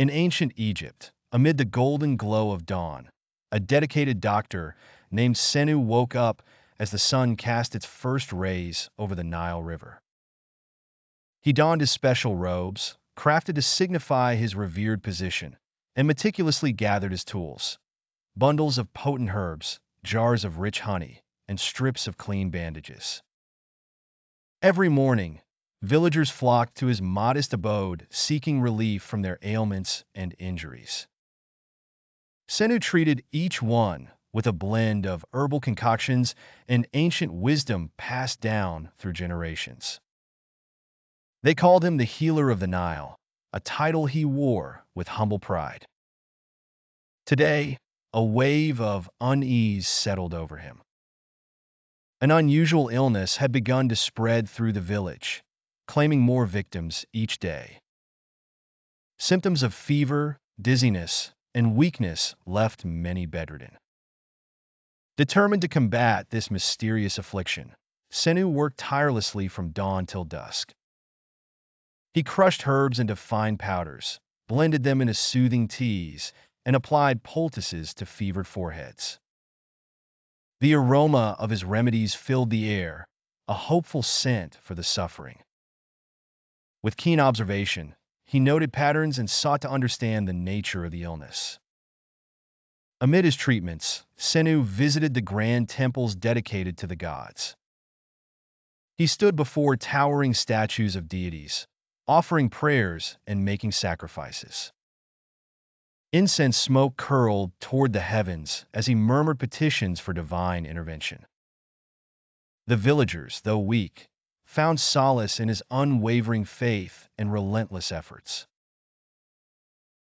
In ancient Egypt, amid the golden glow of dawn, a dedicated doctor named Senu woke up as the sun cast its first rays over the Nile River. He donned his special robes, crafted to signify his revered position, and meticulously gathered his tools: bundles of potent herbs, jars of rich honey, and strips of clean bandages. Every morning, villagers flocked to his modest abode seeking relief from their ailments and injuries. Senu treated each one with a blend of herbal concoctions and ancient wisdom passed down through generations. They called him the healer of the Nile, a title he wore with humble pride. Today, a wave of unease settled over him. An unusual illness had begun to spread through the village, claiming more victims each day. Symptoms of fever, dizziness, and weakness left many bedridden. Determined to combat this mysterious affliction, Senu worked tirelessly from dawn till dusk. He crushed herbs into fine powders, blended them into soothing teas, and applied poultices to fevered foreheads. The aroma of his remedies filled the air, a hopeful scent for the suffering. With keen observation, he noted patterns and sought to understand the nature of the illness. Amid his treatments, Senu visited the grand temples dedicated to the gods. He stood before towering statues of deities, offering prayers and making sacrifices. Incense smoke curled toward the heavens as he murmured petitions for divine intervention. The villagers, though weak, found solace in his unwavering faith and relentless efforts.